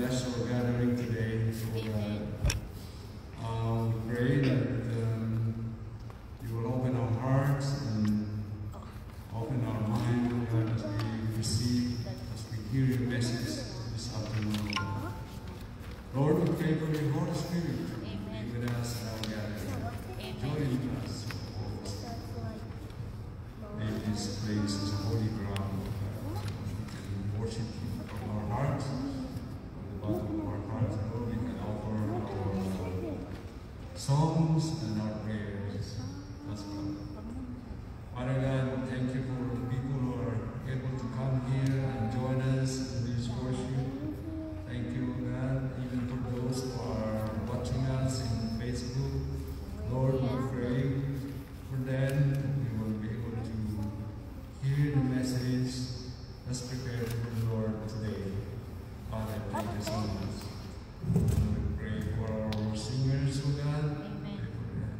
bless our gathering today. We pray that you will open our hearts and open our mind, God, as we receive, as we hear your message this afternoon. Lord, we pray for your Holy Spirit to be with us in our gathering. Join us, make this place as a holy ground. We can worship you from our hearts, from the bottom of our hearts. Lord, we can offer our songs and our prayers as well. Father God, we thank you for the people who are able to come here and join us in this worship. Thank you, God, even for those who are watching us in Facebook. Lord, we pray for them. We will be able to hear the message that's prepared for the Lord today. Father, thank you so much. We pray for our singers, oh God. Pray for them.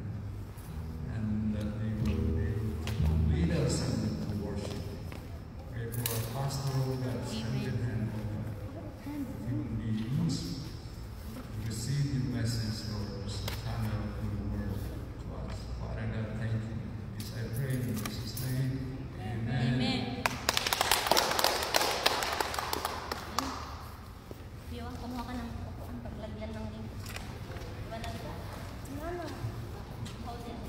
And that they will be able to lead us in worship. Pray for our pastor, oh God, strengthen him, oh God. He will be used to receive your message, Lord, as a channel of your word to us. Father God, thank you. This I pray in Jesus' name. Amen. Amen. Diwa, kumuha ka ng upuan, paglagyan ng link. Diba na ito? Ano? Hold it.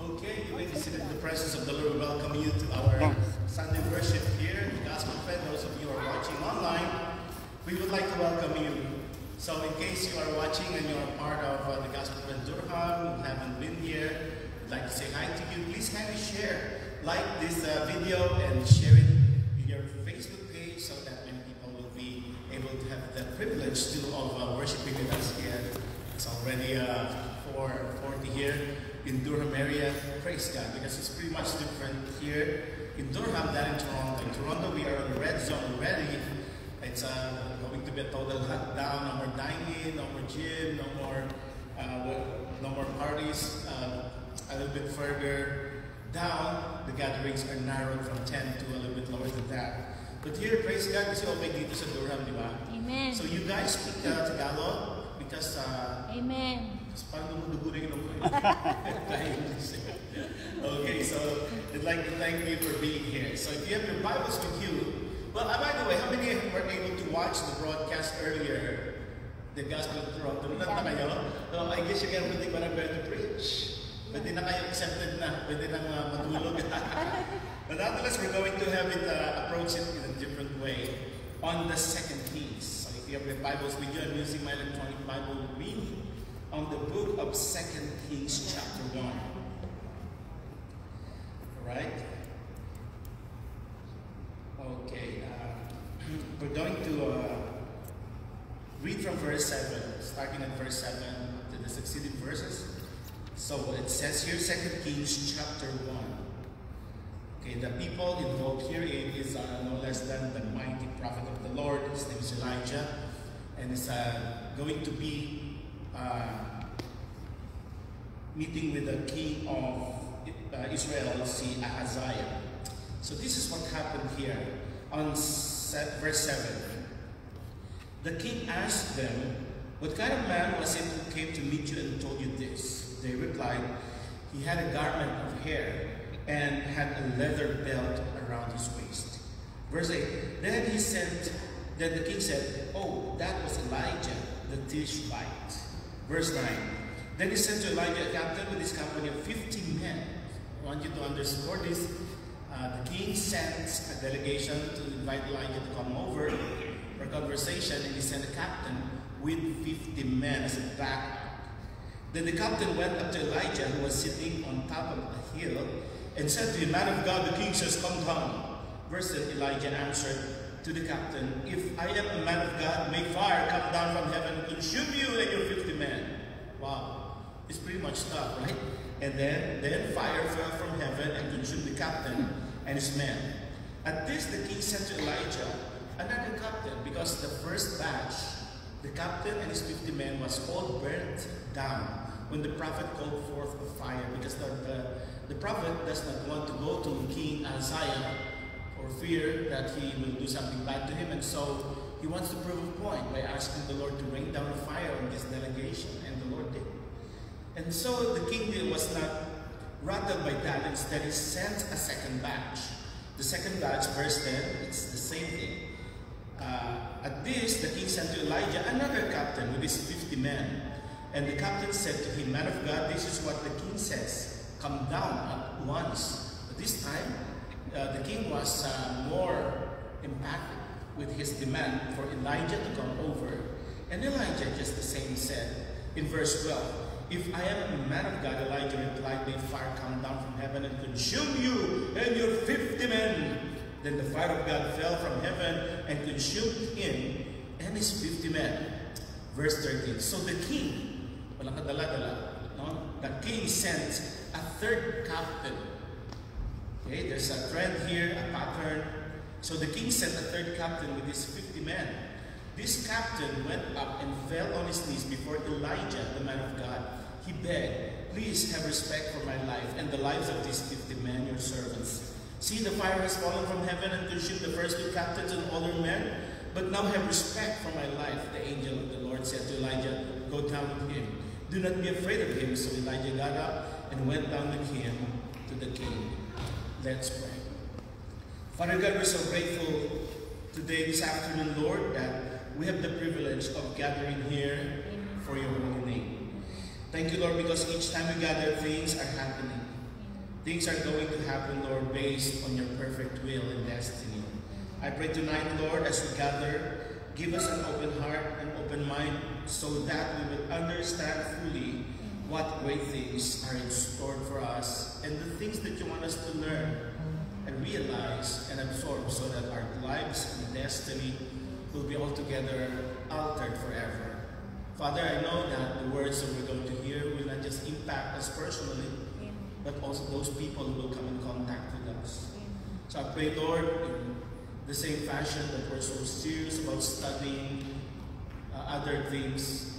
Okay, you may be seated in the presence of the Lord. We welcome you to our Sunday worship here, the Gospel Fed. Those of you who are watching online, we would like to welcome you. So in case you are watching and you are part of the Gospel Fed Durham, you haven't been here, we'd like to say hi to you. Please kindly share, like this video and share it in your Facebook page so that many people will be able to have the privilege of worshiping with us here. It's already 4:40 here in Durham area. Praise God, because it's pretty much different here in Durham than in Toronto. In Toronto, we are on the red zone already. It's going to be a total lockdown. No more dining, no more gym, no more parties. A little bit further down, the gatherings are narrowed from 10 to a little bit lower than that. But here, praise God, kasi okay dito sa Durham, di ba? Amen. So you guys speak Tagalog because Amen. parang dumudugo na yung ilong ko. Okay, so I'd like to thank you for being here. So if you have your Bibles with you, well, by the way, how many were able to watch the broadcast earlier? The Gospel of Toronto. Nandun na kayo? I guess you can really better to preach. Pwede na kayo accepted na. Pwede na matulog. But nonetheless, we're going to have it approach it in a different way on the second Kings. So if you have your Bibles with you, I'm using my electronic Bible with me on the book of 2 Kings chapter 1. Alright? Okay, we're going to read from verse 7, starting at verse 7 to the succeeding verses. So it says here, 2 Kings chapter 1. Okay, the people involved here is no less than the mighty prophet of the Lord. His name is Elijah, and is going to be meeting with the king of Israel, see Ahaziah. So this is what happened here on verse 7. The king asked them, "What kind of man was it who came to meet you and told you this?" They replied, "He had a garment of hair and had a leather belt around his waist." Verse 8. Then the king said, "Oh, that was Elijah, the Tishbite." Verse 9. Then he sent to Elijah a captain with his company of 50 men. I want you to underscore this. The king sends a delegation to invite Elijah to come over for conversation, and he sent a captain with 50 men as a backup. Then the captain went up to Elijah, who was sitting on top of a hill, and said to him, "Man of God, the king says, come down." Verse 10, Elijah answered to the captain, "If I am a man of God, may fire come down from heaven and consume you and your 50 men. Wow. It's pretty much tough, right? And then fire fell from heaven and consumed the captain and his men. At this, the king sent to Elijah another captain, because the first batch, the captain and his 50 men, was all burnt down when the prophet called forth a fire, because the prophet does not want to go to King Ahaziah for fear that he will do something bad to him, and so he wants to prove a point by asking the Lord to rain down a fire on this delegation, and the Lord did. And so the king was not rattled by that. Instead, he sent a second batch. The second batch, verse 10, it's the same thing. At this, the king sent to Elijah another captain with his 50 men. And the captain said to him, "Man of God, this is what the king says. Come down at once." But this time, the king was more emphatic with his demand for Elijah to come over. And Elijah just the same said in verse 12, "If I am a man of God," Elijah replied, "may fire come down from heaven and consume you and your 50 men." Then the fire of God fell from heaven and consumed him and his 50 men. Verse 13, so the king, walang kadala-dala, no? The king sent a third captain. Okay, there's a trend here, a pattern. So the king sent a third captain with his 50 men. This captain went up and fell on his knees before Elijah, the man of God. He begged, "Please have respect for my life and the lives of these 50 men, your servants. See, the fire has fallen from heaven and consumed the first two captains and all their men. But now have respect for my life." The angel of the Lord said to Elijah, "Go down with him. Do not be afraid of him." So Elijah got up and went down with him to the king. Let's pray. Father God, we're so grateful today, this afternoon, Lord, that we have the privilege of gathering here for your holy name. Thank you, Lord, because each time we gather, things are happening. Things are going to happen, Lord, based on your perfect will and destiny. I pray tonight, Lord, as we gather, give us an open heart and open mind so that we will understand fully what great things are in store for us and the things that you want us to learn and realize and absorb so that our lives and destiny will be altogether altered forever. Father, I know that the words that we're going to hear will not just impact us personally, but also those people who will come in contact with us. So I pray, Lord, in the same fashion that we're so serious about studying other things,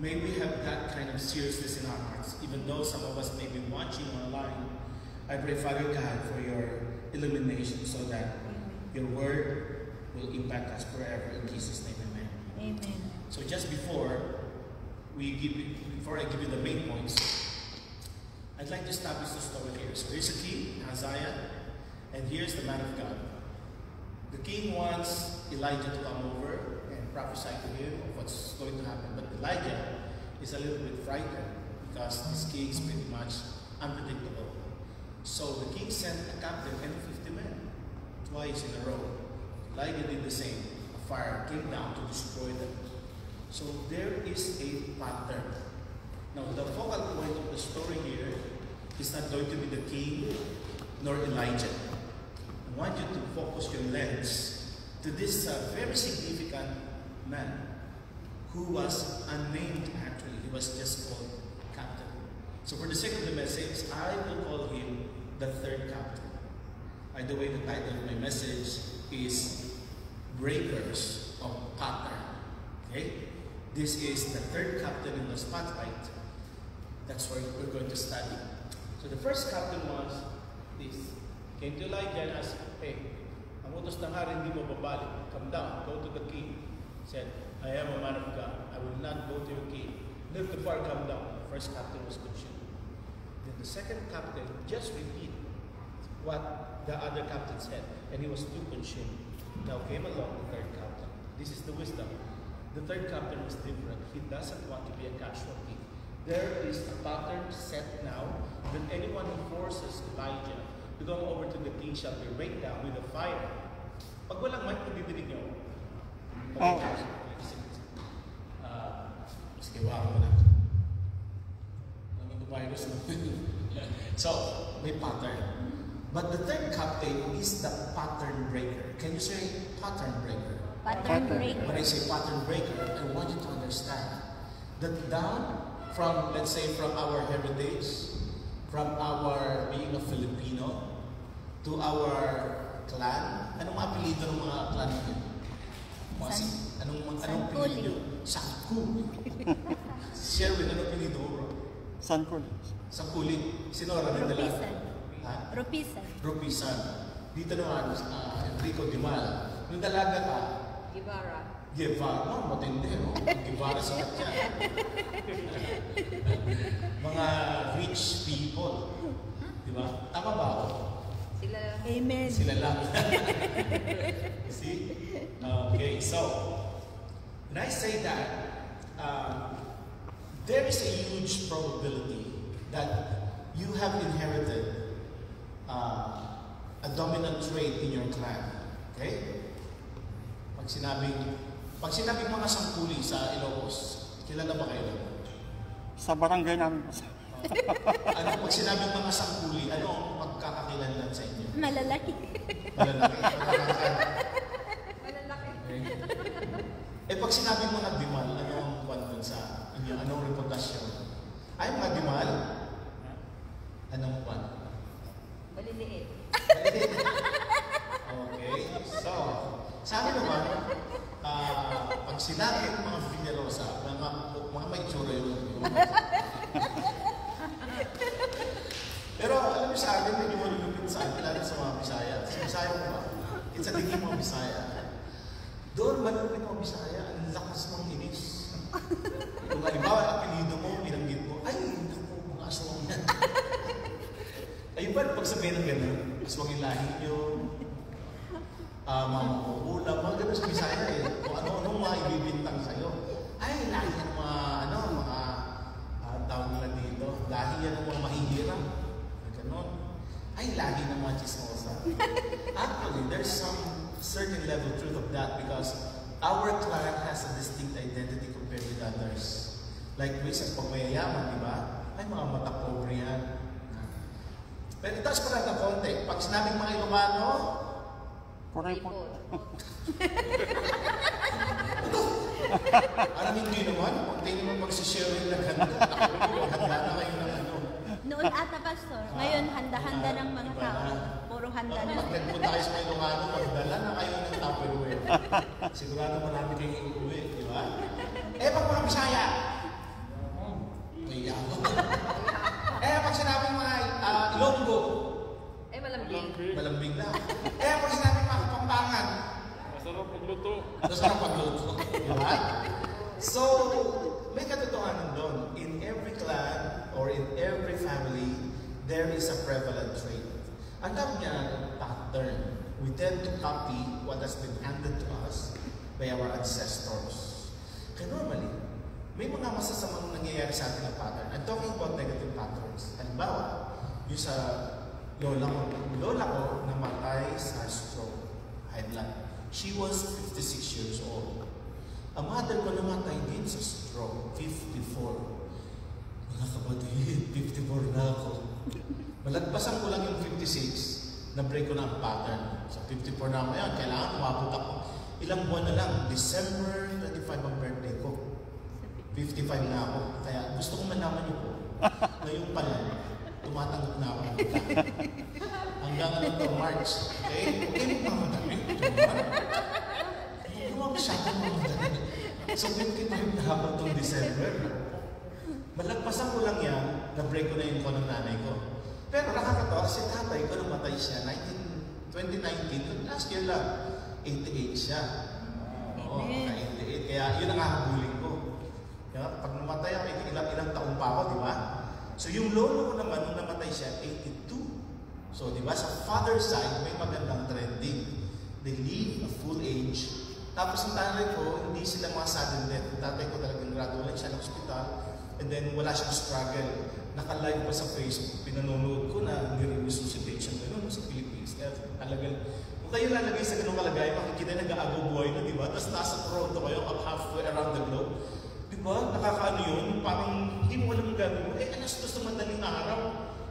may we have that kind of seriousness in our hearts, even though some of us may be watching online. I pray, Father God, for your illumination so that your word will impact us forever. In Jesus' name, amen. Amen. So just before I give you the main points, I'd like to establish the story here. So here's a king, Ahaziah, and here's the man of God. The king wants Elijah to come over and prophesy to him of what's going to happen. But Elijah is a little bit frightened because this king is pretty much unpredictable. So the king sent a captain and 50 men twice in a row. Elijah did the same. A fire came down to destroy them. So there is a pattern. Now the focal point of the story here is not going to be the king nor Elijah. I want you to focus your lens to this very significant man who was unnamed actually. He was just called captain. So for the sake of the message, I will call him the third captain. By the way, the title of my message is Breakers of Pattern. Okay? This is the third captain in the spotlight. That's what we're going to study. So the first captain was this. Came to Elijah and asked, "Hey, ang utos ng hari hindi mo babalik. Come down, go to the king." Said, "I am a man of God. I will not go to your king. Let the fire come down." The first captain was consumed. Then the second captain just repeated what the other captain said, and he was too consumed. Now came along the third captain. This is the wisdom. The third captain was different. He doesn't want to be a casualty. There is a pattern set now that anyone who forces Elijah to go over to the king shall be rained down with a fire. Pag walang mic, nabibinig niyo. Sige, wala mo na. Virus na. So, may pattern. But the third captain is the pattern breaker. Can you say pattern breaker? Pattern breaker. When I say pattern breaker, I want you to understand that down from, let's say, from our heritage, from our being a Filipino, to our clan. Anong apelido ng mga clan niyo? Anong apelido? Sangkuli. Sherwin, anong apelido bro? Sangkuli. Sangkuli. Sinora ng dala? Rupisan. Ha? Rupisan. Rupisan. Dito naman, Enrico Dimal. Nung dalaga ka, Guevara. Oh, matindi, no? Guevara sa katya. Mga rich people. Di ba? Tama ba ako? Sila lang. Amen. Sila lang. See? Okay, so, when I say that, there is a huge probability that you have inherited a dominant trait in your clan. Okay? Pag sinabing mga sangkuli sa Ilocos, kilala ba kayo? Sa barangay namin. Pag sinabing mga sangkuli, ano ang pagkakakilanlan sa inyo? Malalaki. Malalaki. Malalaki. Okay. Pag sinabing mga dimal, ano ang kwan sa inyo? Anong reputasyon? Ay, mga dimal? Anong kwan? Maliliit. Okay. So, sa akin naman, pag sinabi ng mga Villarosa, mga may tsura yung pero alam mo sa akin, medyo malulupit sa akin, lalo sa mga Bisaya. Sa Bisaya mo ba? It's a tingin mga Bisaya. Doon, malulupit mga Bisaya, ang lakas mong inis. Kung halimbawa, apelido mo, binanggit mo, ay, naku, mga aswang yan. Ayun ba, pag sabihin ng gano'n, aswang yung lahi nyo, mga ulam, mga gano'n sa Bisaya eh. Kung ano-anong mga ibibintang sa'yo. Ay, lahi yan mga, tawag nila dito, lahi yan ng mga mahihirap. Ganon. Ay, lahi ng mga chismosa. Actually, there's some certain level of truth of that because our clan has a distinct identity compared with others. Like, minsan, pag mayayaman, di ba? Ay, mga mata pobre yan. Pero itaas pa lang ng konti. Pag sinabing mga Ilocano, Correct po. alam hindi naman, pag tayo naman magsishare na ganda, handa na kayo ng ano. Noon ata, Pastor. Ngayon, handa-handa ng mga tao. Puro handa na. Pag nagpunta kayo sa Ilocano, magdala na kayo ng Tupperware. Sigurado marami kayong uuwi, di ba? Pag mga Bisaya, may yawa. Pag sinabing mga Ilonggo, Malambing. malambing na. Pag sinabing mga Kapampangan, Masarap magluto. masarap pagluto. Di ba? So, may katotohanan doon. In every clan or in every family, there is a prevalent trait. Ang tawag niya, pattern. We tend to copy what has been handed to us by our ancestors. Kaya normally, may mga masasamang nangyayari sa atin na pattern. I'm talking about negative patterns. Halimbawa, yung sa lola ko namatay sa stroke, high blood. She was 56 years old. Ang mother ko namatay din sa stroke, 54. Mga kapatid, 54 na ako. Malagpasan ko lang yung 56, na-break ko na ang pattern. Sa 54 na ako yan, kailangan umabot ako. Ilang buwan na lang, December 25 ang birthday ko. 55 na ako. Kaya gusto kong malaman niyo po, ngayon pa lang, tumatanggap na ako ng kita. Hanggang ano to, March. Okay? Okay, mamadali. Huwag masyadong mamadali. So, 55 na ako itong December. Malagpasan ko lang yan, na-break ko na yung ng nanay ko. Pero nakakatawa, si tatay ko namatay siya, 2019, last year lang, 88 siya. Oo, 88. Kaya yun ang hahabulin ko. Kaya pag namatay ako, ilang taon pa ako, di ba? So yung lolo ko naman, nung namatay siya, 82. So di ba, sa father's side, may magandang trending. They live a full age. Tapos ang tatay ko, hindi sila mga sudden death. Ang tatay ko talagang graduate siya ng hospital. And then wala siyang struggle. Naka-live pa sa Facebook. Pinanonood ko na nire-resuscitation gano'n sa Philippines. Kaya talagang, kung kayo lalagay sa ganung kalagay, makikita nag-aago buhay na, di ba? Tapos nasa Toronto kayo, halfway around the globe. Di ba? Nakakaano yun? Parang hindi mo alam gagawin mo. Alas dos na madaling araw.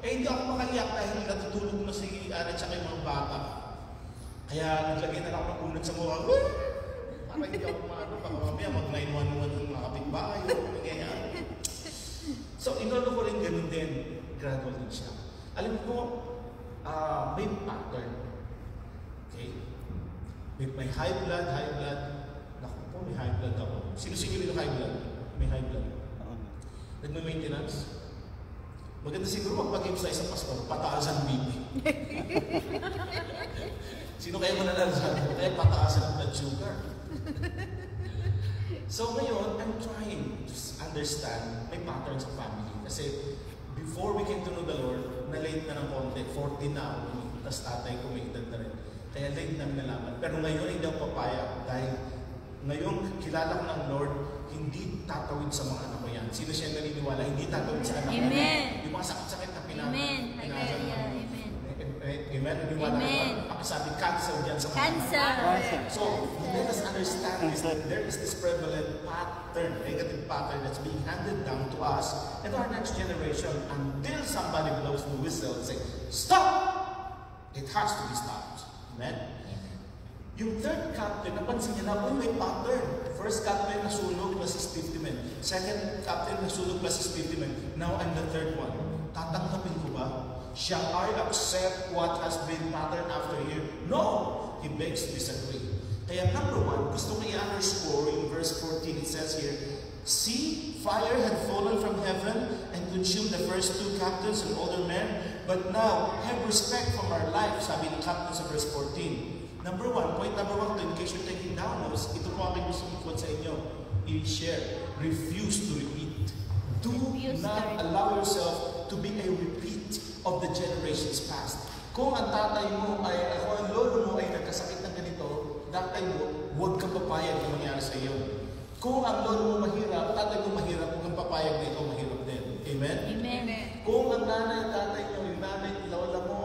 Hindi ako makaliyak dahil natutulog na si Ana at yung mga bata. Kaya naglagay na ako ng ulat sa mukha. Para hindi ako maano, baka mamaya mag-911 ng mga kapitbahay o nangyayari. So, inolo ko rin ganun din. Gradual din siya. Alam ko, may pattern. Okay? May high blood. Naku po, may high blood ako. Sino-sino yung high blood? May high blood. Nagme-maintenance. Maganda siguro magpag-emphasize sa pastor, pataasan BP. Sino kaya mananalasan? Kaya pataasan ang blood sugar. So ngayon, I'm trying to understand my pattern sa family. Kasi before we came to know the Lord, na-late na ng konti, 14 na ako. Tapos tatay ko may edad na rin. Kaya late namin nalaman. Pero ngayon hindi ako papayag dahil ngayon kilala ko ng Lord, hindi tatawid sa mga anak ko yan. Sino siya naniniwala? Hindi tatawid sa anak ko. Amen. Yung mga sakit-sakit na Amen. Hallelujah. Amen. Amen. Naniniwala Amen. ko. Pakisabi, cancer dyan sa mga Cancer. So, let us understand this, that there is this prevalent pattern, negative pattern that's being handed down to us and our next generation until somebody blows the whistle and say, stop! It has to be stopped. Amen? Yung third captain, napansin niya na, may pattern. First captain, nasunog, plus is 50 men. Second captain, nasunog, plus is 50 men. Now I'm the third one. Tatanggapin ko ba? Shall I accept what has been patterned after year? No! He begs to disagree. Kaya number one, gusto ko i-underscore in verse 14, it says here, see, fire had fallen from heaven and consumed the first two captains and older men, but now have respect from our life, sabi ng captain sa verse 14. Number one, point number one, in case you're taking down notes, ito po aking gusto i-quote sa inyo, i-share, refuse to repeat. Do not allow yourself to be a repeat of the generations past. Kung ang tatay mo ay, kung ang lolo mo ay nagkasakit ng ganito, tatay mo, huwag kang papayag na mangyari sa iyo. Kung ang lolo mo mahirap, tatay mo mahirap, huwag kang papayag na ikaw mahirap din. Amen? Amen. Kung ang nanay at tatay nyo, yung nanay, lola mo,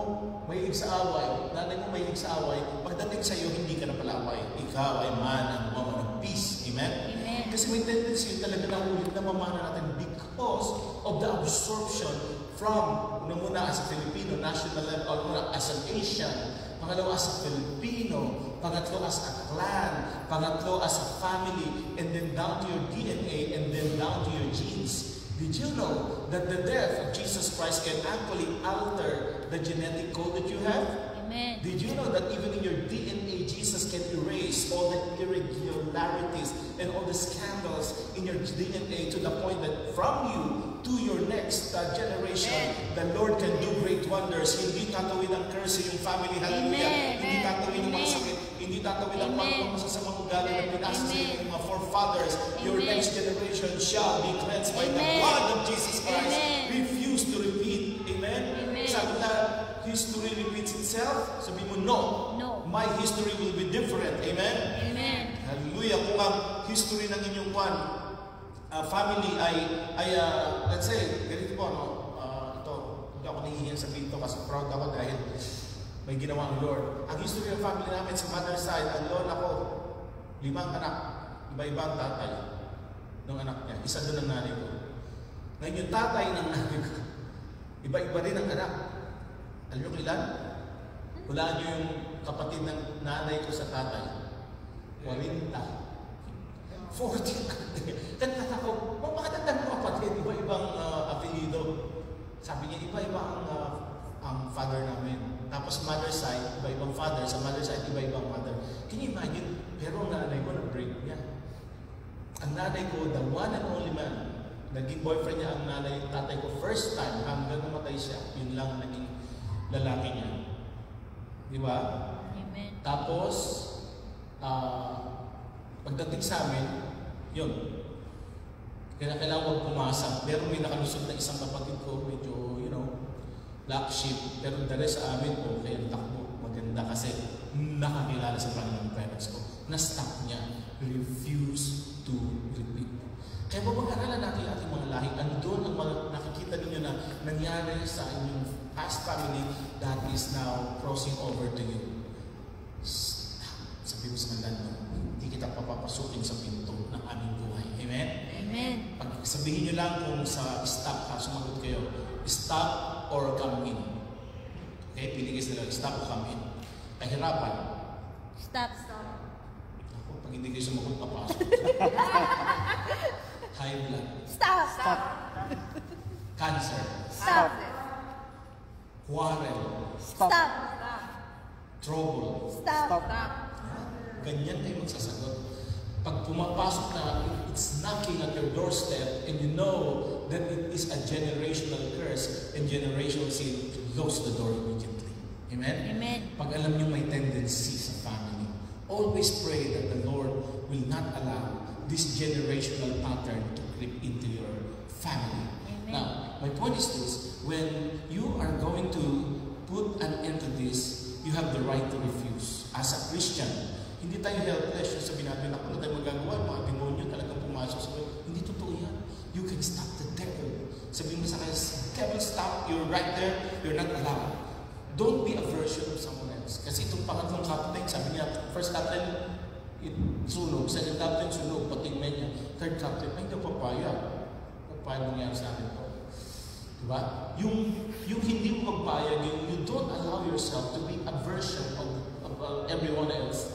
mahilig sa away, nanay mo mahilig sa away, pagdating sa iyo, hindi ka na palaway. Ikaw ay man ang woman of peace. Amen? Amen. Kasi may tendency talaga na ulit na mamana natin because of the absorption from, muna as a Filipino, national level, or muna as an Asian, pangalawa as a Filipino, pangatlo as a clan, pangatlo as a family, and then down to your DNA, and then down to your genes. Did you know that the death of Jesus Christ can actually alter the genetic code that you have? Amen. Did you know that even in your DNA, Jesus can erase all the irregularities and all the scandals in your DNA to the point that from you to your next generation, the Lord can do great wonders. Hindi tatawid ang curse yung family. Hallelujah. Amen. Hindi tatawid yung mga Amen. sakit. Hindi tatawid ang Amen. mga masasamang ugali na pinasa sa Amen. inyong mga forefathers. Your Amen. next generation shall be cleansed by the Amen. blood of Jesus Christ. Amen. Refuse to repeat. Amen? Amen. Sabi na, history repeats itself. Sabi mo, no. No. My history will be different. Amen? Amen. Hallelujah. Kung ang history ng inyong family ay let's say, ganito po, no? Ito, hindi ako nahihiyan sa pinto kasi proud ako dahil may ginawa ang Lord. Ang history ng family namin sa mother side, ang lola ko, 5 anak, iba-ibang tatay ng anak niya. Isa doon ang nanay ko. Ngayon yung tatay ng nanay ko, iba-iba rin ang anak. Alam niyo kailan? Hulaan niyo yung kapatid ng nanay ko sa tatay. 40. 40. Kaya ako, bakit ang dami kapatid? Iba-ibang apelido. Sabi niya, iba-iba ang father namin. Tapos mother side, iba-ibang father. Sa mother side, iba-ibang mother. Can you imagine? Pero ang nanay ko, na-break niya. Ang nanay ko, the one and only man, naging boyfriend niya ang nanay, tatay ko, first time, hanggang namatay siya. Yun lang ang naging lalaki niya. Di ba? Amen. Tapos, pagdating sa amin, yun. Kaya kailangan huwag pumasok. Pero may nakalusog na isang kapatid ko, medyo, black sheep. Pero the rest sa amin, okay, ang takbo. Maganda kasi nakakilala sa Panginoon parents ko. Na-stop niya. Refuse to repeat. Kaya babag-aralan natin ating mga lahi. Andun ang mga nakikita ninyo na nangyari sa inyong past family that is now crossing over to you. Stop. Sabi mo sa kanila, hindi kita papapasukin sa pinto ng aming buhay. Amen? Amen. Pag sabihin nyo lang kung sa stop ka, sumagot kayo, stop or come in. Okay? Piligis nila, stop or come in. Kahirapan. Stop. Ako, pag hindi kayo sumagot, papasok. High blood. Stop. Cancer. Stop. Quarrel. Stop. Trouble. Stop. Ganyan kayo magsasagot. Pag pumapasok na, it's knocking at your doorstep and you know that it is a generational curse and generational sin, close the door immediately. Amen? Amen. Pag alam nyo may tendency sa family, always pray that the Lord will not allow this generational pattern to creep into your family. Amen. Now, my point is this, when you are going to put an end to this, you have the right to refuse. As a Christian, hindi tayo helpless. Yung sabi natin, ako na tayo magagawa, mga demonyo talagang pumasok sa akin. Hindi totoo yan. You can stop the devil. Sabi mo sa kanya, devil, stop. You're right there. You're not allowed. Don't be a version of someone else. Kasi itong pangatlong captain, sabi niya, first captain, sunog. Second captain, sunog. Patingnan niya. Third captain, ay, hindi papayag. Paano nangyari sa akin to? Diba? Yung hindi mo magpayag, you don't allow yourself to be a version of everyone else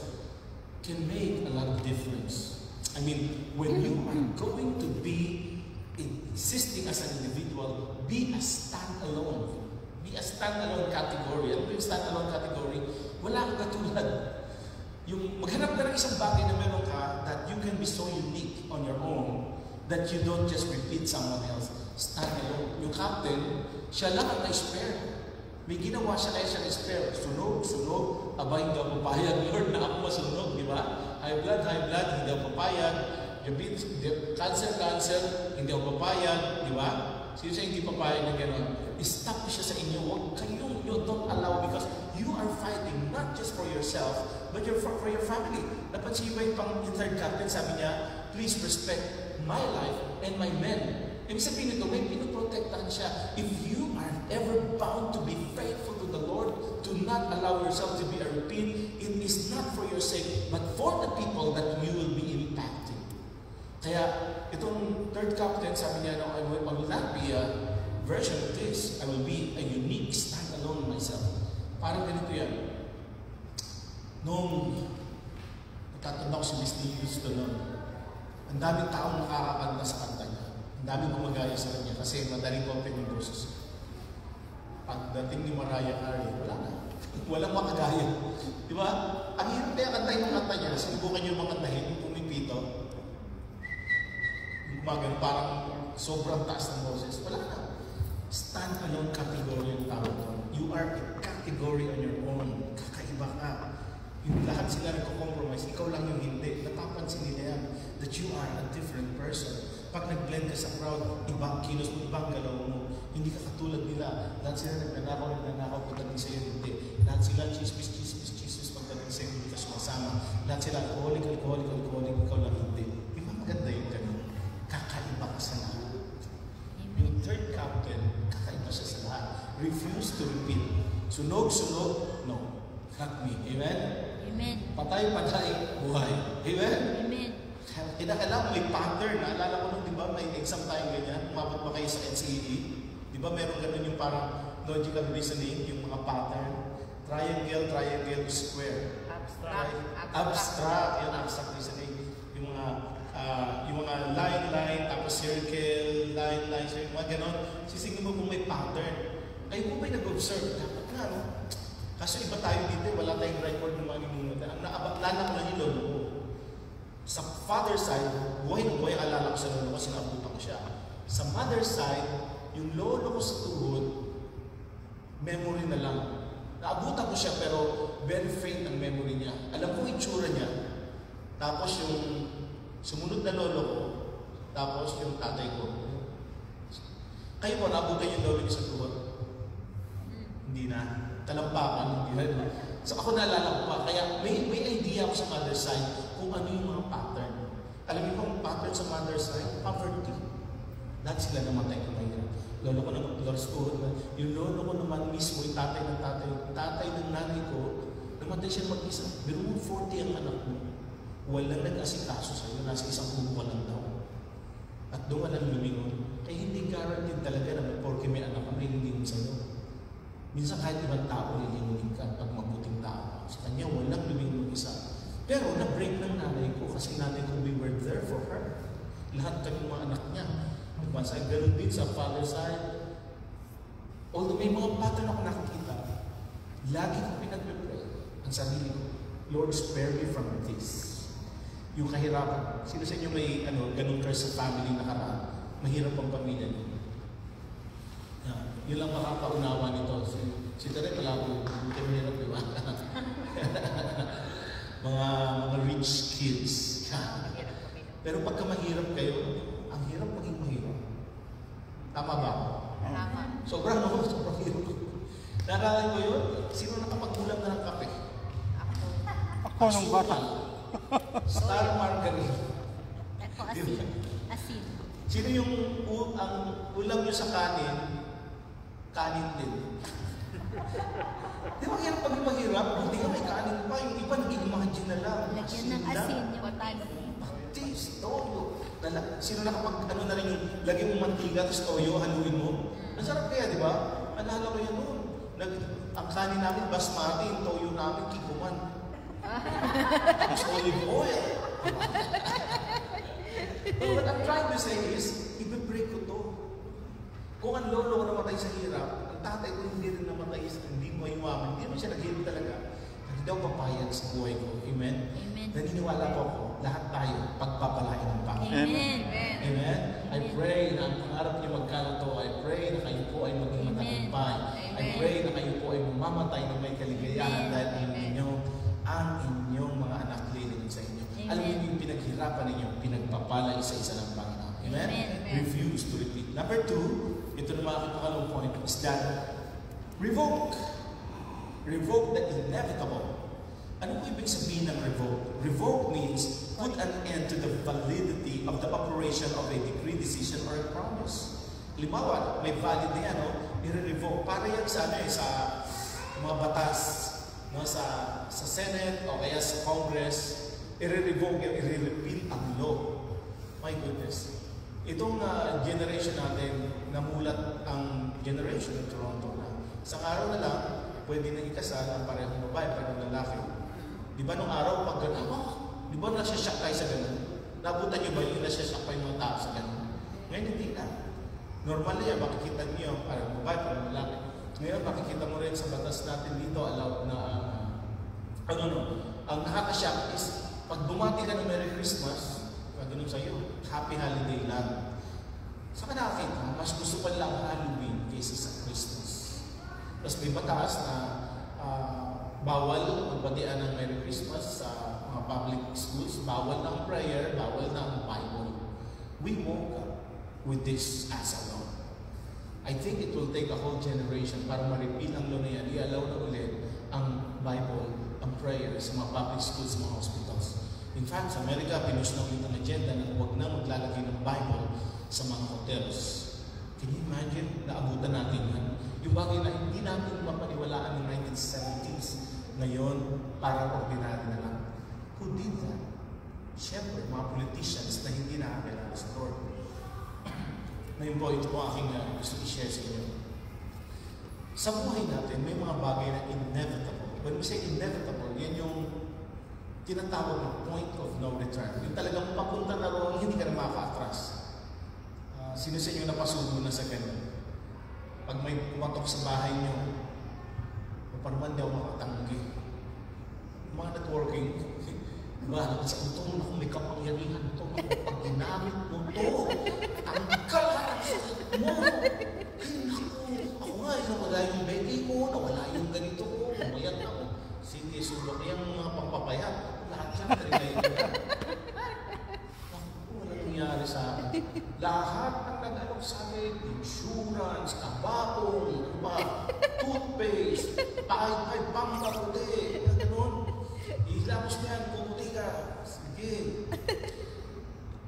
can make a lot of difference. I mean, when you are going to be existing as an individual, be a standalone. Be a standalone category. Ano yung standalone category? Wala kang katulad. Yung maghanap ka ng isang bagay na meron ka that you can be so unique on your own that you don't just repeat someone else. Standalone. Yung captain, siya lang ang na-spare. May ginawa siya kaya siya na-spare. Sunog. Aba, hindi ako papayag, Lord, na ako masunog, di ba? High blood, hindi ako papayag. Cancer, hindi ako papayag, di ba? Sino siya hindi papayag na gano'n? Stop siya sa inyo. Huwag kayong, you don't allow because you are fighting not just for yourself, but for your family. Napansin ba yung third captain, sabi niya, please respect my life and my men. Ibig sabihin nito, may pinoprotektahan siya. If you are ever bound to be faithful to the Lord, do not allow yourself to be a repeat. It is not for your sake, but for the people that you will be impacting. Kaya, itong third captain, sabi niya, no, I will not be a version of this. I will be a unique standalone myself. Parang ganito yan. Nung natatanda ko si Disney Houston noon, ang daming taong nakakakanta sa kanta niya. Ang daming gumagaya sa kanya kasi madaling open yung boses. Pagdating ni Mariah Carey, wala na. Walang makagaya. Di ba? Ang hirap kaya kantahin ng kanta niya. Sinubukan niyo makantahin yung pumipito. Yung gumagano, parang sobrang taas ng boses. Wala na. Stand-alone category yung tawag doon. You are a category on your own. Kakaiba ka. Yung lahat sila nagko-compromise, ikaw lang yung hindi. Napapansin nila yan that you are a different person. Pag nag-blend ka sa crowd, ibang kilos mo, ibang galaw mo. Hindi ka katulad nila. Lahat sila nagnanakaw pagdating sa'yo, hindi. Lahat sila chismis pagdating sa'yo, hindi ka sumasama. Lahat sila alcoholic, ikaw lang hindi. Di ba maganda yung ganun? Kakaiba ka sa lahat. Yung third captain, kakaiba siya sa lahat. Refuse to repeat. Sunog, no. Not me. Amen? Amen. Patay, buhay. Amen? Amen. Kailangan may pattern. Naalala ko nung, di ba, may exam tayo ganyan. Umabot ba kayo sa NCEE? Di ba, meron ganun yung parang logical reasoning, yung mga pattern. Triangle, square. Abstract. Yung abstract reasoning. Yung mga line, tapos circle, line, circle, mga ganon. Sisingin mo kung may pattern. Kayo po ba'y nag-observe? Dapat nga, no? Kaso iba tayo dito, wala tayong record ng mga ninunod. Ang naalala ko lang yung lolo ko. Sa father side, buhay na buhay alala ko sa lolo ko, sinabutan ko siya. Sa mother side, yung lolo ko sa tuhod, memory na lang. Naabutan ko siya pero very faint ang memory niya. Alam ko itsura niya. Tapos yung sumunod na lolo ko, tapos yung tatay ko. Kayo po, naabutan yung lolo niyo sa tuhod? Hindi na. Talampakan, hindi na. So ako naalala ko pa, kaya may idea ako sa mother side kung ano yung mga pattern. Alam niyo kung pattern sa mother side? Poverty. Lahat sila namatay ng mahirap. Lolo ko naman, yung lolo ko naman mismo, yung tatay ng nanay ko, namatay siya mag-isa. Pero mo 40 ang anak mo. Walang nag-asikaso sa'yo, nasa isang kubo lang daw. At doon ka lang lumingon. Kaya hindi guaranteed talaga na porke may anak ka, may lilingon sa'yo. Minsan kahit ibang tao lilingunin ka pag mabuting tao. Sa kanya, walang lumingon isa. Pero na-break ng nanay ko kasi nanay ko, we were there for her. Lahat kami mga anak niya. Once I ganun din sa father side. Although may mga pattern ako nakikita, lagi ko pinag-pray ang sarili ko, Lord, spare me from this. Yung kahirapan. Sino sa inyo may ganun curse sa family nakaraan? Mahirap ang pamilya niyo. Yun lang makakaunawa nito. Si Tere pala po, hindi kami hirap, di ba? mga rich kids. Pero pagka mahirap kayo, ang hirap maging mahirap. Tama ba? Tama. Sobrang hirap. Naalala ko yun? Sino nakapagbulang na ng kape? Ako nung bata. Star margarine. Ako asin. Asin. Sino yung ang ulam nyo sa kanin? Kanin din. Di ba kaya pag mahirap, hindi ka may kanin pa. Yung iba nag-imagine na lang. Lagyan ng lang. asin yung kanin. Patis, toyo. Sino nakapag, ano na rin yung, lagyan mo mantiga, tapos toyo, haluin mo. Ang sarap kaya, di ba? Alala ko yan noon. Ang kanin namin, basmati, yung toyo namin, kikuman. Tapos olive oil. But what I'm trying to say is, i-break ko to. Kung ang lolo ko namatay sa hirap, ang tatay ko hindi rin namatay, hindi mo yumaman, hindi mo siya naghihirap talaga. Hindi daw papayag sa buhay ko. Amen? Amen. Naniniwala po ako, lahat tayo, pagpapalain ng Panginoon. Amen. Amen? I pray na ang pangarap niyo magkalato. I pray na kayo po ay maging matagumpay. I pray na kayo po ay mamamatay ng may kaligayahan dahil ang inyong mga anak lilingin sa inyo. Alam niyo yung pinaghirapan ninyo, pinagpapala isa-isa ng Panginoon. Amen? Refuse to repeat. Number 2, ito na mga pakalong point is that revoke. Revoke the inevitable. Ano po ibig sabihin ng revoke? Revoke means put an end to the validity of the operation of a decree, decision, or a promise. Limawa, may valid na yan, no? I-revoke. Para yan sa, sa mga batas, no? sa Senate o kaya sa Congress, i-revoke yan, i-repeal ang law. My goodness. Itong generation natin, namulat ang generation ng Toronto na sa araw na lang, pwede na ikasal ang parehong babae, parehong lalaki. Di ba nung araw, pag gano'n, di ba nasasyak tayo sa gano'n? Nabutan niyo ba yung nasasyak pa yung mga tao sa gano'n? Ngayon hindi na. Normal yan, makikita niyo parehong babae, parehong lalaki. Ngayon, makikita mo rin sa batas natin dito, allowed na, ang nakakasyak is, pag bumati ka ng Merry Christmas, ganun sa'yo, Happy Holiday lang. Saka nakakita, mas gusto pa lang Halloween kaysa sa Christmas. Tapos may batas na bawal magbatian ng Merry Christmas sa mga public schools, bawal na ang prayer, bawal na ang Bible. We woke up with this as a law. I think it will take a whole generation para ma-repeal ang law na yan, i-allow na ulit ang Bible, ang prayer sa mga public schools, mga hospitals. In fact, sa Amerika, pinush na ulit ang agenda na huwag na maglalagay ng Bible sa mga hotels. Can you imagine? Naabutan natin yan. Yung bagay na hindi natin mapaniwalaan ng 1970s, ngayon, parang ordinary na lang. Who did that? Siyempre, mga politicians na hindi nakakilala sa Lord. Ngayon po, ito po aking gusto i-share sa inyo. Sa buhay natin, may mga bagay na inevitable. When we say inevitable, yan yung tinatawag na point of no return. Yung talagang papunta na roon, hindi ka na makaka-atras. Sino sa inyo napasubo na sa ganun? Pag may pumatok sa bahay nyo, parang daw makatanggi. Mga networking, diba, sa utong na kung may kapangyarihan ito, pag ginamit mo ito, tanggal mo. Ako nga, nawala yung baby mo, nawala yung ganito ko, umayat ako. Sige, sulok yung mga pangpapayat. Lahat yan, wala nangyari sa akin. Lahat ang nag-alok sa akin, insurance, tabako, toothpaste, pakay, pangkaputi, gano'n. Ilapos mo yan, puputi ka. Sige.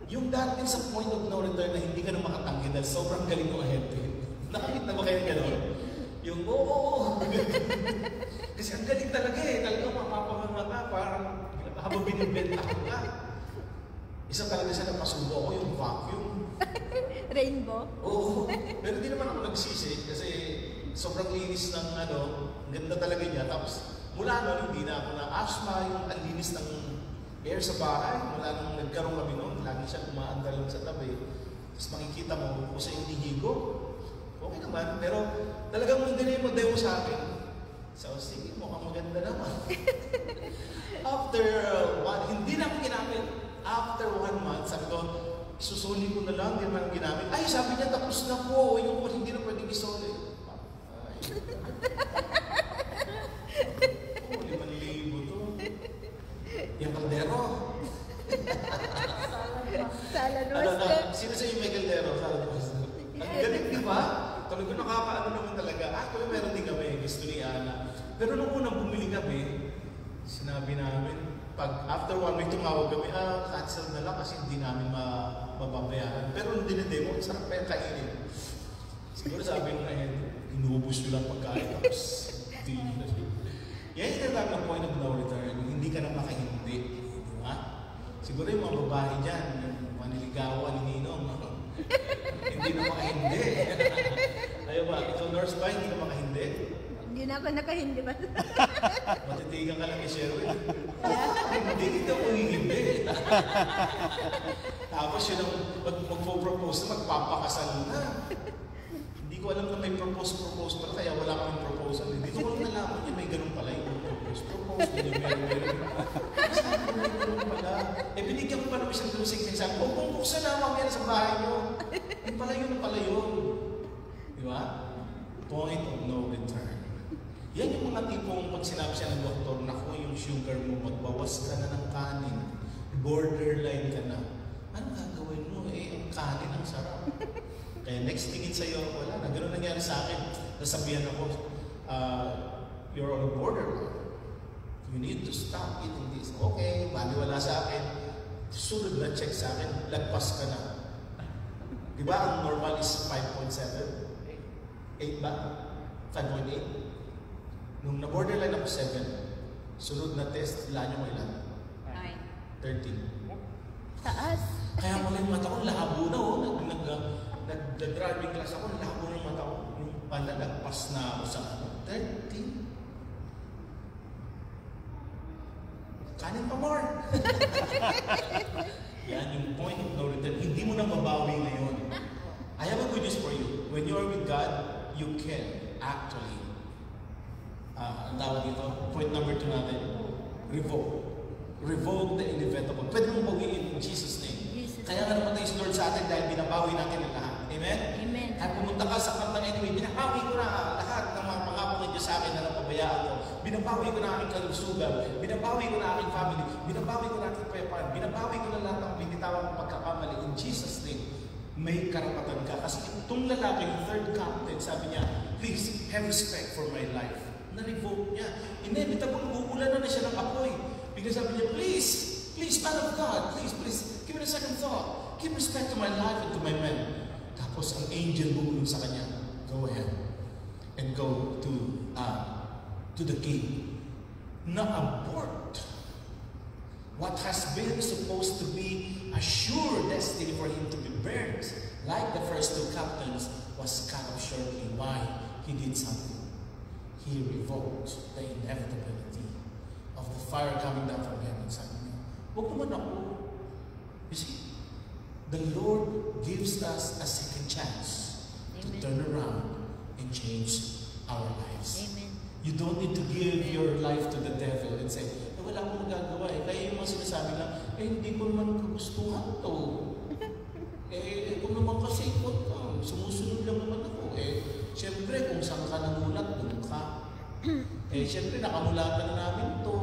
Yung dating sa point of no return na hindi ka na makatanggi dahil sobrang galing mo ahente. Nakamit na ba kayo gano'n? Yung, oo. Kasi ang galing talaga eh. Talagang mapapanganga ka, parang habang binibenta ka. Isa talaga siya napasubo ako, yung vacuum. Rainbow? Oo. Pero di naman ako nagsisi kasi sobrang linis ng ganda talaga niya. Tapos mula noon, hindi na ako na asthma, yung ang linis ng air sa bahay. Mula nung nagkaroon kami noon, lagi siya umaandar lang sa tabi. Tapos makikita mo kung sa yung hihigo. Okay naman, pero talagang hindi na yung mag-demo sa akin. So, sige, mukhang maganda naman. After hindi na ako ginamit. After 1 month, sabi ko, susuli ko na lang, hindi naman ginamit. Ay, sabi niya, tapos na po. Yung po, hindi na pwedeng isuli. Ay. 5,000 to. Yung kaldero. Salad Western. Sino sa inyo may kaldero? Salad Western. Ang galing, di ba? Sabi ko, nakakaano naman talaga. Actually, meron din kami, gusto ni Ana. Pero nung unang bumili kami, sinabi namin, pag after 1 week tumawag kami, cancel na lang kasi hindi namin mababayaran. Pero nung dinedemo, sarap pa yung kainin. Siguro sabi nung inubos nyo lang pagkain. Tapos, yan yung tinatawag ng point of no return. Hindi ka na makahindi. Di ba? Siguro yung mga babae dyan, yung maniligawan ni Ninong, hindi na makahindi. Ayaw ba? Ikaw nurse ba, hindi ka makahindi? Hindi na ako nakahindi ba? Matitigan ka lang ni Sherwin. Hindi ko hindi. Tapos yun ang magpo-propose na magpapakasal na. Hindi ko alam na may propose pala, kaya wala kaming proposal. Hindi ko alam nalaman niya may ganun pala yung propose, ganyan, meron. Sabi ko, may ganun pala. Binigyan ko pa naman isang dulsing din. Sabi ko, kung buksan na mamaya sa bahay niyo. Yung pala yun. Di ba? Point of no return. Yan yung mga tipong pag sinabi siya ng doktor, naku, yung sugar mo, magbawas ka na ng kanin, borderline ka na. Ano gagawin mo? Ang kanin ang sarap. Kaya next tingin sa'yo, wala na. Ganun nangyari sa akin. Nasabihan ako, you're on a borderline. You need to stop eating this. Okay, wala sa akin. Sunod na check sa akin, lagpas ka na. Di ba ang normal is 5.7? 8 ba? 5.8? Nung na-borderline ako 7, sunod na test, ilan yung ilan? 13. Taas. Kaya wala yung mata ko, labo na nag-driving class ako, labo na yung mata ko. Yung pala, nagpas na ako sa 13. Kanin pa more. Yan yung point of no return. Hindi mo na mabawi ngayon. I have a good news for you. When you are with God, you can actually ang tawag dito, point number 2 natin, revoke the inevitable. Pwede mong bawiin in Jesus' name. Kaya nga naman tayo si Lord sa atin dahil binabawi natin ang lahat. Amen? Amen. Kaya pumunta ka sa kantang anyway, binabawi ko na lahat ng mga pangako ng Diyos sa akin na napabayaan ko. Binabawi ko na aking kalusugan. Binabawi ko na aking family. Binabawi ko na aking payapan. Binabawi ko na lahat ng binitawang pagkakamali. In Jesus' name, may karapatan ka. Kasi itong lalaki, yung third captain, sabi niya, please, have respect for my life. Na-revoke niya. Inevitable, uulan na siya ng apoy. Bigla sabi niya, please, man of God, please, give it a second thought. Give respect to my life and to my men. Tapos ang angel bumulong sa kanya, go ahead and go to the king. Not abort what has been supposed to be a sure destiny for him to be burned, like the first 2 captains, was cut off shortly. Why? He did something. He revoked the inevitability of the fire coming down from heaven. Sabi niya, huwag naman ako. You see, the Lord gives us a second chance to turn around and change our lives. Amen. You don't need to give your life to the devil and say, wala akong magagawa eh. Kaya yung mga sinasabi lang, hindi ko naman kagustuhan to. Kung naman kasi sumusunod lang naman ako. Siyempre, kung saan ka namulat, doon ka. Siyempre, nakamulatan na namin to.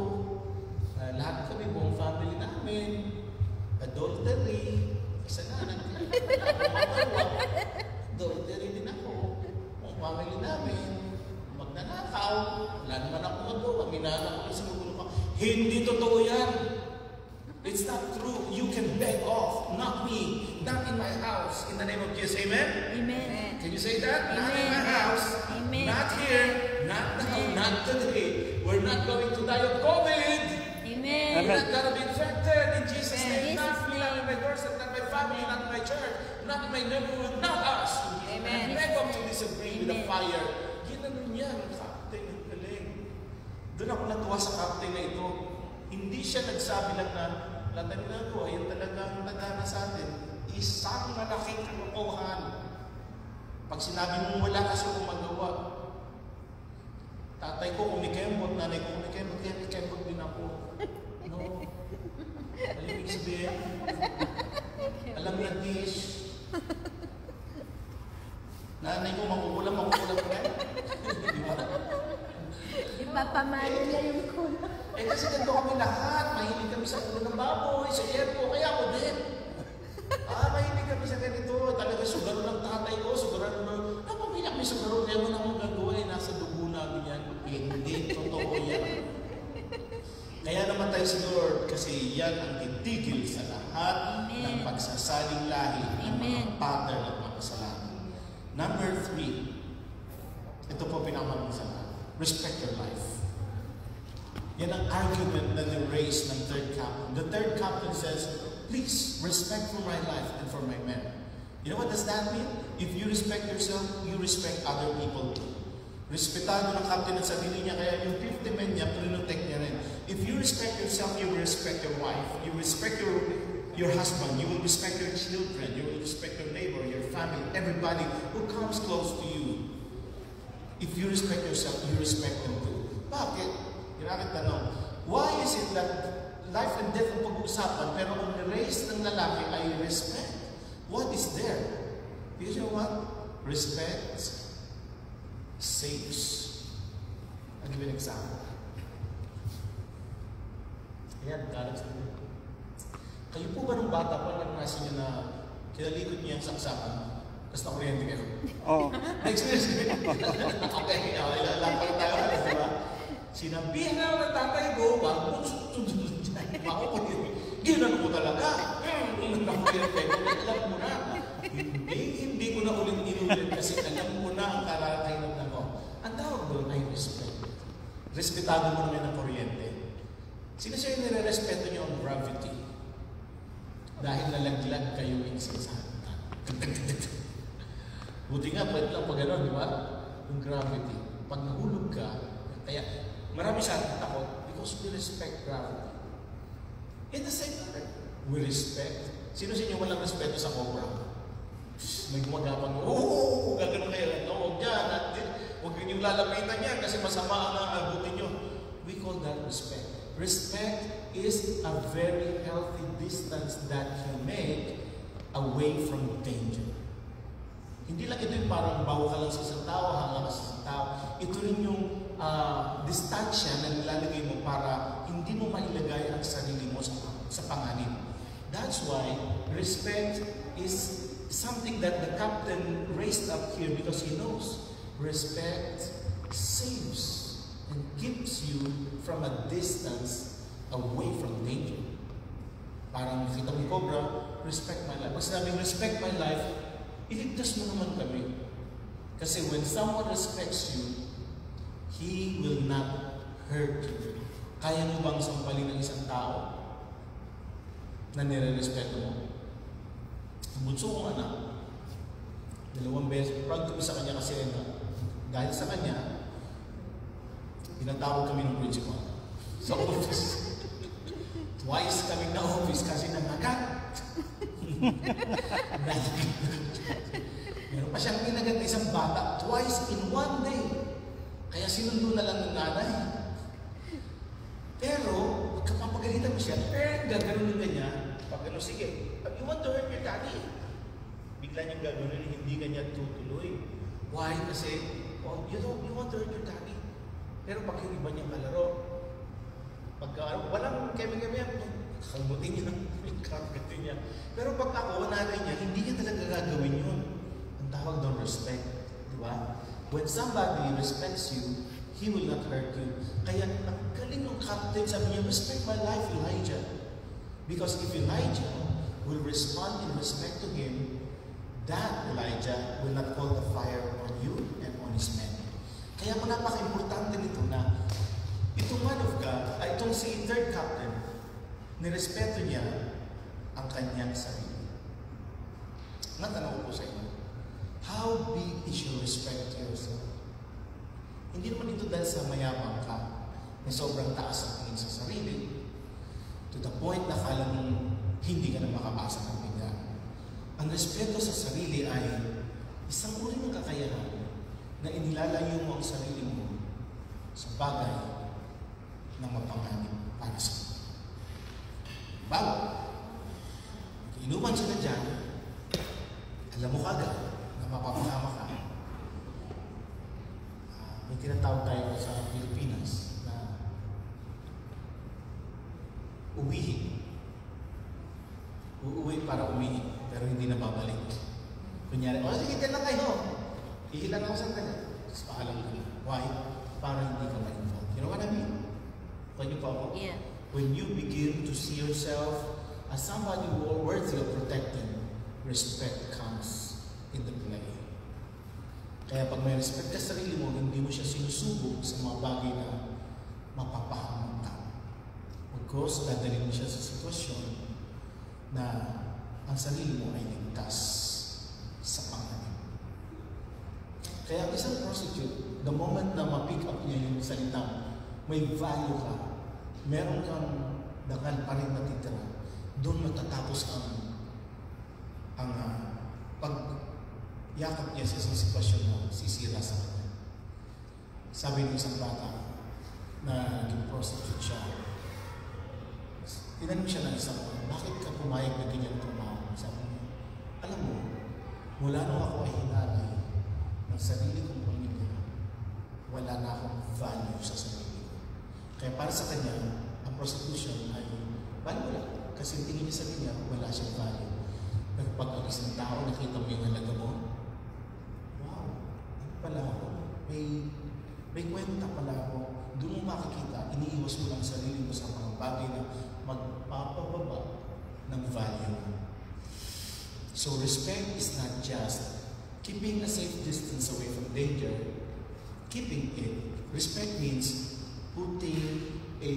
Lahat kami, buong family namin. Adultery. Kasalanan. Adultery din ako. Buong family namin. Magnanakaw. Wala naman ako magawa. Minana ko sa magulo ka. Hindi totoo yan. It's not true. You can beg off. Not me. Not in my house. In the name of Jesus. Amen? Amen. Can you say that? Not in my Amen. house. Amen. Not here. Not now. Amen. Not today. We're not going to die of COVID. Amen. We're not going to be infected in Jesus' name. In Not Jesus' me, not in my doorstep, not my family, not in my church, not in my neighborhood, not us. Amen. I beg off to disagree with the Amen. fire. Ginanon yan, captain, ang galing. Doon ako natuwa sa captain na ito. Hindi siya nagsabi lang na, latag na ako, ayun talagang nagana sa atin. Isang malaking kalokohan. Pag sinabi mo wala kasi gumagawa, tatay ko kumikembot, nanay ko kumikembot, kaya kumikembot din ako. No. Alam mo ibig sabihin? Alam na dish. Nanay ko makukulam rin. Di ba? Ipapamalo na yung kulang. Kasi ganito kami lahat. Mahilig kami sa ulo ng baboy, sa airpo, kaya ako din. Mahilig kami sa ganito. Talaga sugar ng tatay ko, sugar ng... Pamiyak kami sa baro, kaya wala akong gagawa, nasa dugo namin yan. Hindi, totoo yan. Kaya namatay si Lord kasi yan ang titigil sa lahat ng pagsasaling lahi ng mga pattern at mga kasalanan. Number 3, ito po pinakamasama, respect your life. Yan ang argument na ni-raise ng third captain. The third captain says, please, respect for my life and for my men. You know what does that mean? If you respect yourself, you respect other people too. Respetado ng captain ang sarili niya, kaya yung 50 men niya, protect niya rin. If you respect yourself, you will respect your wife. You respect your husband. You will respect your children. You will respect your neighbor, your family, everybody who comes close to you. If you respect yourself, you respect them too. Bakit? Yung aking tanong, why is it that life and death ang pag-uusapan, pero ang race ng lalaki ay respect? What is there? Because you know what? Respect saves. I'll give you an example. Ayan, galas na. Kayo po ba nung bata pa naranasan nyo na kinalikod niya ang saksakan? Tapos nakuryente kayo? Oo. Na-experience kayo? Okay, ilan pa rin tayo, di ba? Sinabihan na ng tatay ko, wag mo sunod dyan. Makukulit. Ginan ko talaga. Nakuryente ko, alam mo na. Hindi ko na ulit-inulit kasi alam mo na ang karakainan na ko. Ang tawag doon ay respect. Respetado mo naman ang kuryente. Sino siya yung nire-respeto niyo ang gravity? Dahil nalaglag kayo insensahan. Buti nga, pwede lang pag gano'n, di ba? Yung gravity. Pag nahulog ka, kaya marami sa ating takot because we respect gravity. In the same way, we respect. Sino sa inyo walang respeto sa cobra? May gumagapang, gagano kayo. No, huwag yan. Huwag yung lalapitan yan kasi masama ang abutin nyo. We call that respect. Respect is a very healthy distance that you make away from danger. Hindi lang ito yung parang bawa ka lang sa isang tao, hanga ka sa isang tao. Ito rin yung distansya na nilalagay mo para hindi mo mailagay ang sarili mo sa panganib. That's why respect is something that the captain raised up here because he knows respect saves and keeps you from a distance away from danger. Parang nakita mo cobra, respect my life. Pag sinabing respect my life, iligtas mo naman kami. Kasi when someone respects you, he will not hurt you. Kaya mo bang sampalin ng isang tao na nire-respeto mo? Ang bunso kong anak, 2 beses, proud kami sa kanya kasi dahil sa kanya, pinatawag kami ng principal sa office. Twice kami na office kasi nangagat. Meron pa siyang pinagat na isang bata twice in one day. Kaya sinundo na lang ng nanay. Pero, kapapagalitan mo siya, gaganunin ka niya. Pag ano, sige, you want to hurt your daddy. Bigla niyang gaganunin, hindi ka niya tutuloy. Why? Kasi, you want to hurt your daddy. Pero pag yung iba niyang kalaro, walang kemi-kemi yan, kalmutin niya, kakatin niya. Pero pag ako, nanay niya, hindi niya talaga gagawin yun. Ang tawag doon, respect. Di ba? When somebody respects you, he will not hurt you. Kaya, ang galing ng captain, sabi niya, respect my life, Elijah. Because if Elijah will respond in respect to him, that Elijah will not call the fire on you and on his men. Kaya napaka-importante nito na itong man of God, ay itong si third captain, nirespeto niya ang kanyang sarili. Natanong ko po sa inyo, how big is your respect to yourself? Hindi naman ito dahil sa mayabang ka, na sobrang taas ang tingin sa sarili, to the point na kala mong hindi ka na makapasa ng bigyan. Ang respeto sa sarili ay isang uri ng kakayahan na inilalayo mo ang sarili mo sa bagay na mapanganib para sa iyo. Bago, inuman sila dyan, alam mo kagad na mapapakama ka. May tinatawag tayo sa Pilipinas na uwihi. Uuwi para uwihi, pero hindi na babalik. Kunyari, sige, dyan lang kayo. Hihilan ako sa kanya. Tapos paalam ka na. Why? Para hindi ka ma-involve. You know what I mean? Can you follow? Yeah. When you begin to see yourself as somebody worthy of protecting, respect comes in the play. Kaya pag may respect ka sa sarili mo, hindi mo siya sinusubok sa mga bagay na mapapahamak ka. Pagkos, dadalhin mo siya sa sitwasyon na ang sarili mo ay ligtas sa panganib. Kaya ang isang prostitute, the moment na ma-pick up niya yung salita, may value ka, meron kang dakal pa rin natitira, doon matatapos ang pag-yakap niya sa isang sitwasyon na sisira sa kanya. Sabi ng isang bata na naging prostitute siya, tinanong siya ng isang, bakit ka pumayag na ganyan trabaho? Sabi niya, alam mo, mula nung ako ay hinalay ng sarili kong pamilya, wala na akong value sa sarili ko. Kaya para sa kanya, ang prostitution ay wala. Kasi tingin niya sa kanya, wala siyang value. Pero pag ang isang tao, nakita mo yung halaga mo, wow, pala ako. May kwenta pala ako. Doon mo makikita, iniiwas mo lang sarili mo sa mga bagay na magpapababa ng value. So respect is not just keeping a safe distance away from danger. Keeping it. Respect means putting a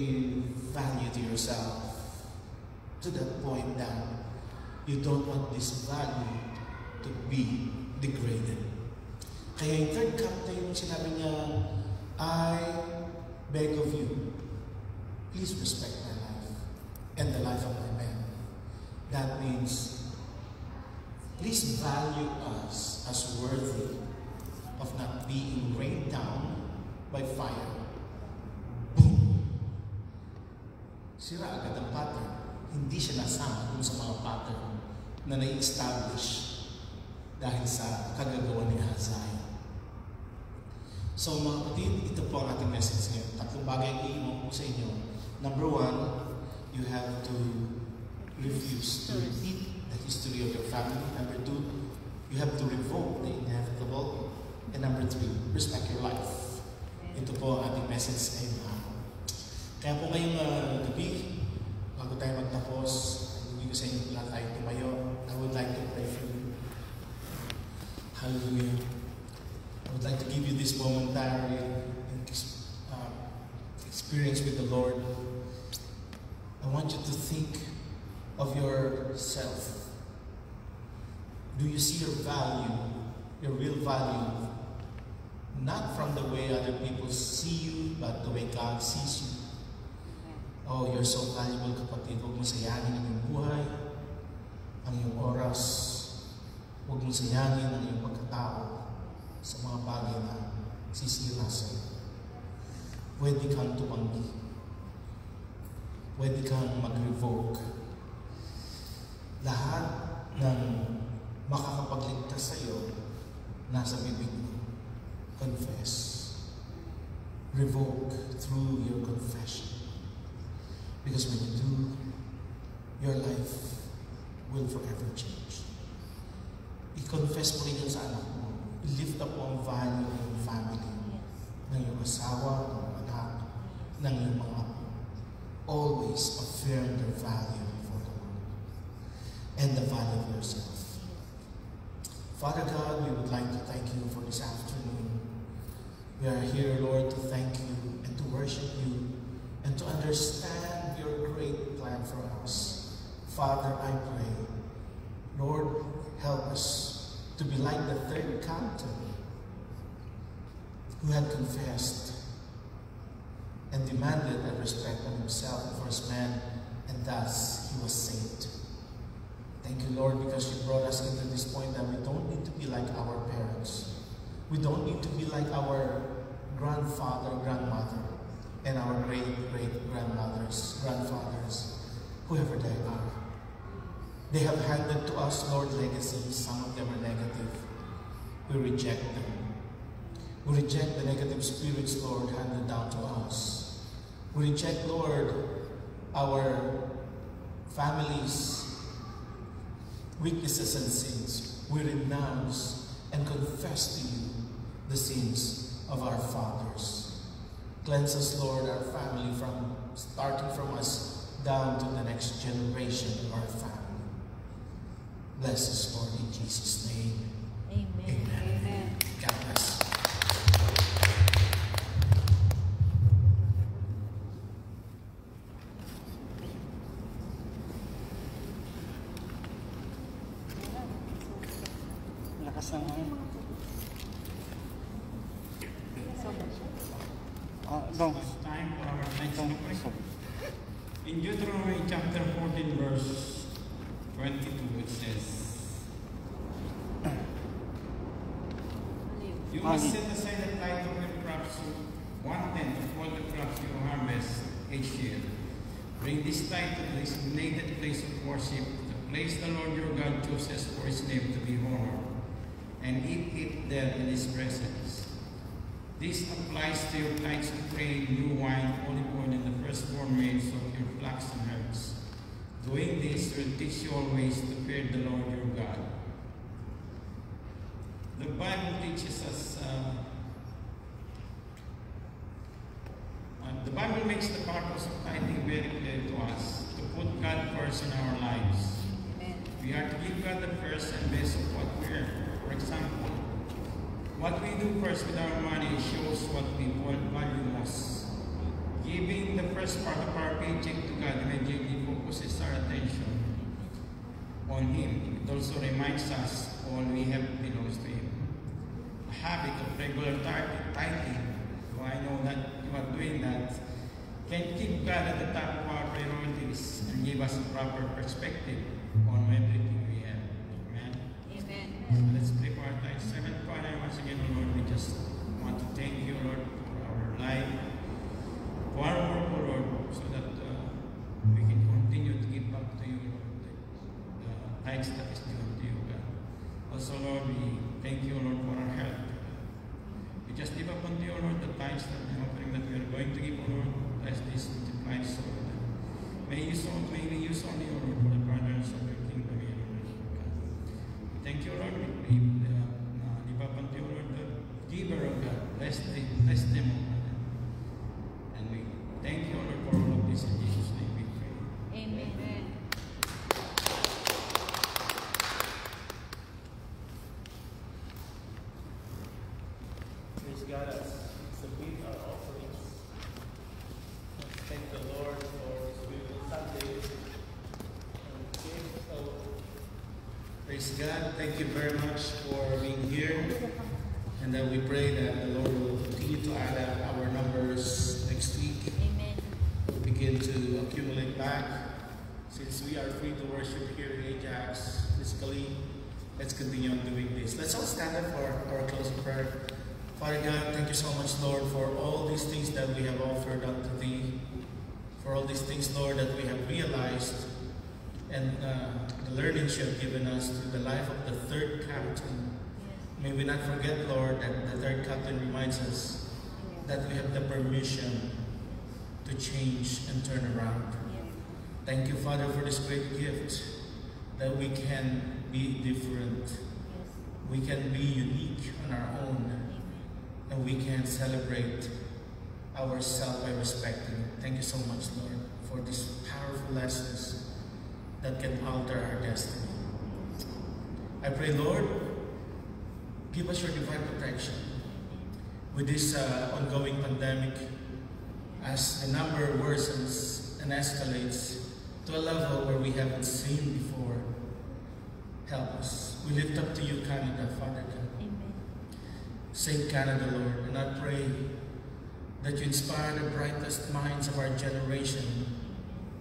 value to yourself to the point that you don't want this value to be degraded. Kaya yung third captain, sinabi niya, I beg of you, please respect my life and the life of my men. That means, please value us as worthy of not being rained down by fire. Boom! Sira agad ang pattern. Hindi siya nasama dun sa mga pattern na na-establish dahil sa kagagawa ni Ahaziah. So mga kapatid, ito po ang ating message ngayon. Tatlong bagay ang iiwan ko sa inyo. Number one, you have to refuse to repeat the history of your family. Number two, you have to revoke the inevitable. And number three, respect your life. Ito po ang ating message ngayon. Kaya po ngayong gabi, bago tayo magtapos, hindi ko sa inyo lahat tayo tumayo. I would like to pray for you. Hallelujah. I would like to give you this momentary experience with the Lord. I want you to think of yourself. Do you see your value, your real value, not from the way other people see you, but the way God sees you? Oh, you're so valuable, kapatid. Huwag mo sayangin ang iyong buhay, ang iyong oras. Huwag mo sayangin ang iyong pagkatao sa mga bagay na sisira sa'yo. Pwede kang tumanggi. Pwede kang mag-revoke. Lahat ng makakapagligtas sa'yo, nasa bibig mo. Confess. Revoke through your confession. Because when you do, your life will forever change. I-confess mo rin yun sa anak mo. I-lift up mo ang value ng iyong family, ng iyong asawa, ng iyong anak, ng iyong mga apo. Always affirm their value before the Lord and the value of yourself. Father God, we would like to thank you for this afternoon. We are here, Lord, to thank you and to worship you and to understand your great plan for us. Father, I pray, Lord, help us to be like the third captain who had confessed and demanded a respect on himself and for his man, and thus he was saved. Thank you, Lord, because you brought us into this point that we don't need to be like our parents. We don't need to be like our grandfather, grandmother, and our great-great-grandmothers, grandfathers, whoever they are. They have handed to us, Lord, legacies. Some of them are negative. We reject them. We reject the negative spirits, Lord, handed down to us. We reject, Lord, our families' weaknesses and sins. We renounce and confess to you the sins of our fathers. Cleanse us, Lord, our family, from starting from us down to the next generation of our family. Bless us, Lord, in Jesus' name. Amen. Amen. God bless. Lakas ng hangin. Dong. It's time for our next Dong. offering. In Deuteronomy chapter 14, verse 22, it says, "You must set aside a tithe of your crops, 1/10 of all the crops you harvest each year. Bring this tithe to the designated place of worship, the place the Lord your God chooses for His name to be honored, and eat it there in His presence. This applies to your tithes of grain, new wine, olive oil, and the firstborn males of your flocks and herds. Doing this will teach you always to fear the Lord your God." The Bible teaches us, the Bible makes the purpose of tithing very clear to us, to put God first in our lives. We are to give God the first and best of what we earn. For example, what we do first with our money shows what we value most. Giving the first part of our paycheck to God immediately focuses our attention on Him. It also reminds us all we have belongs to Him. A habit of regular tithing, so I know that you are doing that, can keep God at the top of our priorities and give us a proper perspective on everything we have. Amen. Amen. Let's pray for our tithes. Heavenly Father, once again, O Lord, we just want to thank you, Lord, for our life, for our work, O Lord, so that we can continue to give back to you, Lord, the tithes that is due to you, God. Also, Lord, we thank you, Lord, for our health. We just give up unto you, Lord, the tithes that the offering that we are going to give, O Lord, bless this multiplied so that may we use only, O Lord, for the furtherance of your kingdom here on earth, God. Thank you, Lord. We give up unto you, Lord, the giver of God. Bless them, O God. And we thank you, Lord, for all of this. In Jesus' name we pray. Amen. Praise God as we submit our offerings. Let's thank the Lord for His beautiful Sunday. Okay, so praise God. Thank you very much for being here. And we pray that the Lord will continue to add up our numbers next week. Amen. We'll begin to accumulate back. Since we are free to worship here in Ajax physically, let's continue on doing this. Let's all stand up for our closing prayer. Father God, thank you so much, Lord, for all these things that we have offered unto Thee, for all these things, Lord, that we have realized, and the learnings you have given us through the life of the third captain. May we not forget, Lord, that the third captain reminds us that we have the permission to change and turn around. Thank you, Father, for this great gift that we can be different. We can be unique on our own. And we can celebrate ourselves by respecting it. Thank you so much, Lord, for these powerful lessons that can alter our destiny. I pray, Lord, give us your divine protection with this ongoing pandemic as the number worsens and escalates to a level where we haven't seen before. Help us. We lift up to you, Canada, Father God. Save Canada, Lord, and I pray that you inspire the brightest minds of our generation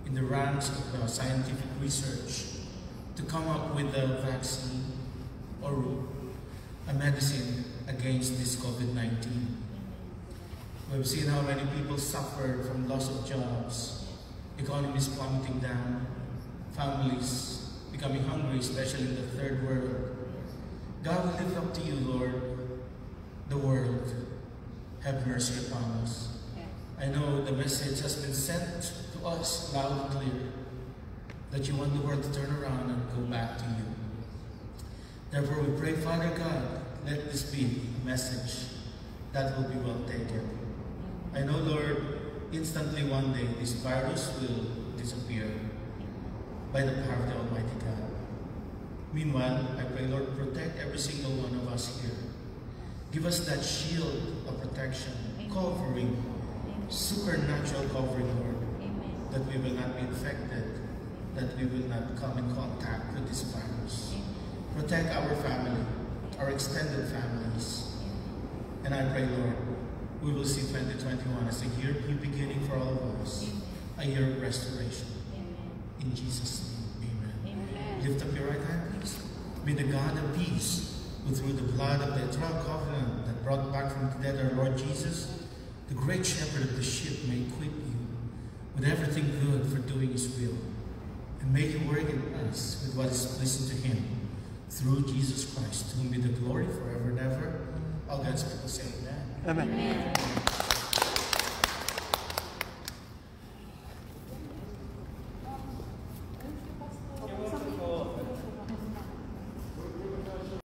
in the ranks of scientific research to come up with a vaccine or a medicine against this COVID-19. We've seen how many people suffered from loss of jobs, economies plummeting down, families becoming hungry, especially in the third world. God, we lift up to you, Lord, the world. Have mercy upon us. I know the message has been sent to us loud and clear that you want the world to turn around and go back to you. Therefore we pray, Father God, let this be a message that will be well taken. I know, Lord, instantly one day this virus will disappear by the power of the Almighty God. Meanwhile, I pray, Lord, protect every single one of us here. Give us that shield of protection, covering, supernatural covering, Lord, that we will not be infected, that we will not come in contact with this virus. Protect our family, our extended families. And I pray, Lord, we will see 2021 as a year of new beginning for all of us, a year of restoration. In Jesus' name, amen. Lift up your right hand, please. May the God of peace, who through the blood of the eternal covenant that brought back from the dead our Lord Jesus, the great shepherd of the sheep, may equip you with everything good for doing his will, and may he work in us with what is pleasing to him, through Jesus Christ, to whom be the glory forever and ever. All God's people say amen. Amen.